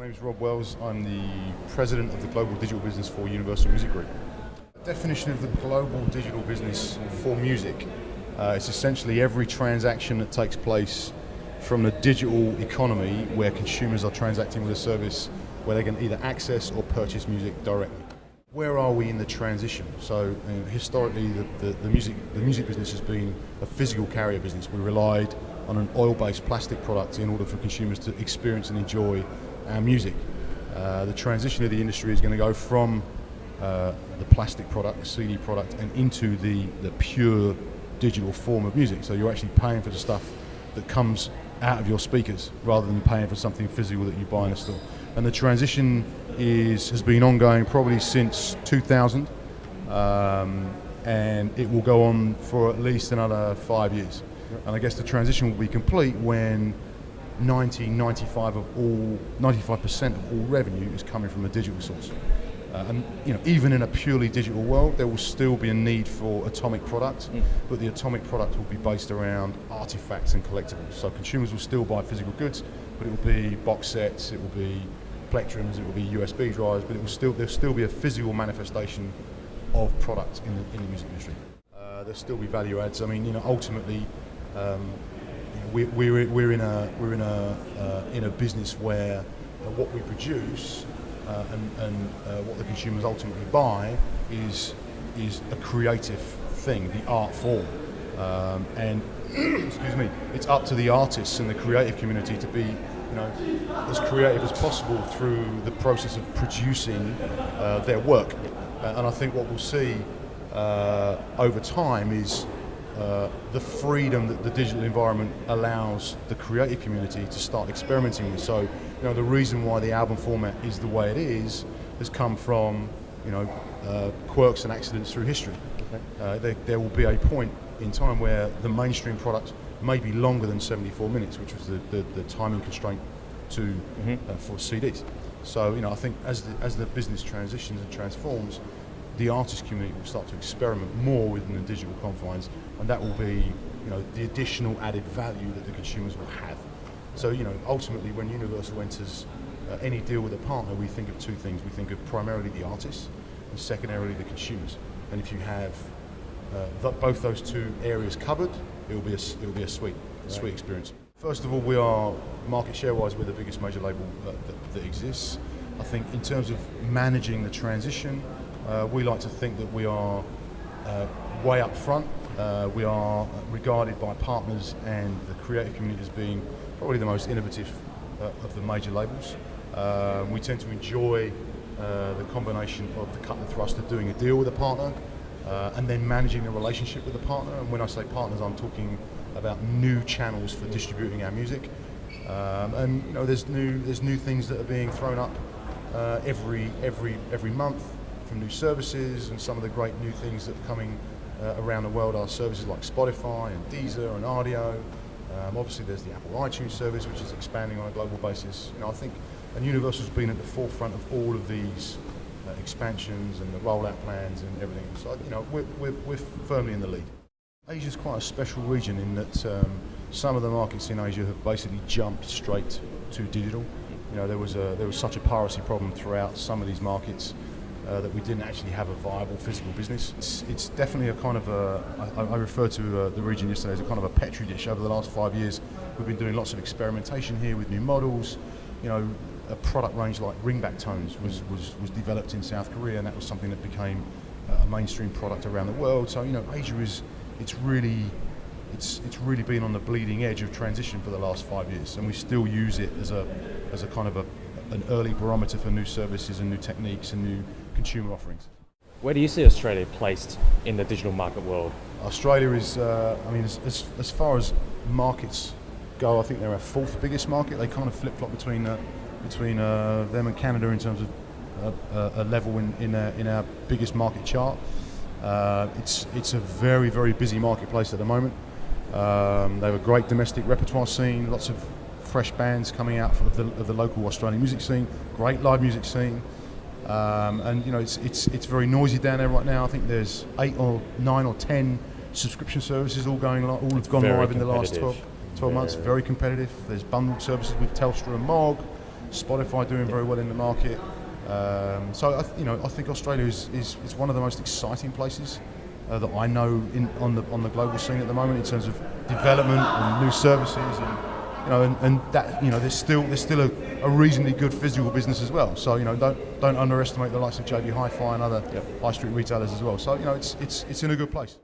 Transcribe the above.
My name is Rob Wells. I'm the president of the global digital business for Universal Music Group. The definition of the global digital business for music is essentially every transaction that takes place from the digital economy where consumers are transacting with a service where they can either access or purchase music directly. Where are we in the transition? So historically the music business has been a physical carrier business. We relied on an oil-based plastic product in order for consumers to experience and enjoy our music. The transition of the industry is going to go from the plastic product, the CD product, and into the pure digital form of music. So you're actually paying for the stuff that comes out of your speakers rather than paying for something physical that you buy in a store. And the transition has been ongoing probably since 2000, and it will go on for at least another 5 years. And I guess the transition will be complete when 95% of all revenue is coming from a digital source. And even in a purely digital world, there will still be a need for atomic product, but the atomic product will be based around artifacts and collectibles. So consumers will still buy physical goods, but it will be box sets, it will be plectrums, it will be USB drives, but there'll still be a physical manifestation of product in the music industry. There'll still be value adds. I mean, ultimately, we're in a business where what we produce and what the consumers ultimately buy is a creative thing, the art form, and excuse me, it's up to the artists and the creative community to be as creative as possible through the process of producing their work. And I think what we'll see over time is the freedom that the digital environment allows the creative community to start experimenting with. So, the reason why the album format is the way it is has come from, quirks and accidents through history. Okay. There will be a point in time where the mainstream product may be longer than 74 minutes, which was the timing constraint for CDs. So, I think as the business transitions and transforms, the artist community will start to experiment more within the digital confines, and that will be, the additional added value that the consumers will have. So, ultimately, when Universal enters any deal with a partner, we think of two things. We think of primarily the artists, and secondarily the consumers. And if you have both those two areas covered, it will be a sweet experience. First of all, we are market share-wise, we're the biggest major label that exists. I think in terms of managing the transition, we like to think that we are way up front. We are regarded by partners and the creative community as being probably the most innovative of the major labels. We tend to enjoy the combination of the cut and thrust of doing a deal with a partner and then managing the relationship with the partner. And when I say partners, I'm talking about new channels for distributing our music. And there's new things that are being thrown up every month from new services, and some of the great new things that are coming around the world are services like Spotify and Deezer and Audio. Obviously there's the Apple iTunes service, which is expanding on a global basis. I think, and Universal's been at the forefront of all of these expansions and the rollout plans and everything. So we're firmly in the lead. Asia's quite a special region in that some of the markets in Asia have basically jumped straight to digital. There was such a piracy problem throughout some of these markets that we didn't actually have a viable physical business. It's definitely a kind of I referred to the region yesterday as a kind of a petri dish. Over the last 5 years, we've been doing lots of experimentation here with new models. A product range like ringback tones was developed in South Korea, and that was something that became a mainstream product around the world. So Asia it's really been on the bleeding edge of transition for the last 5 years, and we still use it as a kind of an early barometer for new services and new techniques and new consumer offerings. Where do you see Australia placed in the digital market world? Australia is, as far as markets go, I think they're our fourth biggest market. They kind of flip-flop between them and Canada in terms of a level in our biggest market chart. It's a very, very busy marketplace at the moment. They have a great domestic repertoire scene, lots of fresh bands coming out of the local Australian music scene, great live music scene, and it's very noisy down there right now. I think there's 8 or 9 or 10 subscription services all have gone live in the last 12 months. Very competitive. There's bundled services with Telstra and Mog. Spotify doing very well in the market. So I think Australia is one of the most exciting places that I know on the global scene at the moment in terms of development and new services, and that there's still a reasonably good physical business as well. So don't underestimate the likes of JB Hi-Fi and other high street retailers as well. So it's in a good place.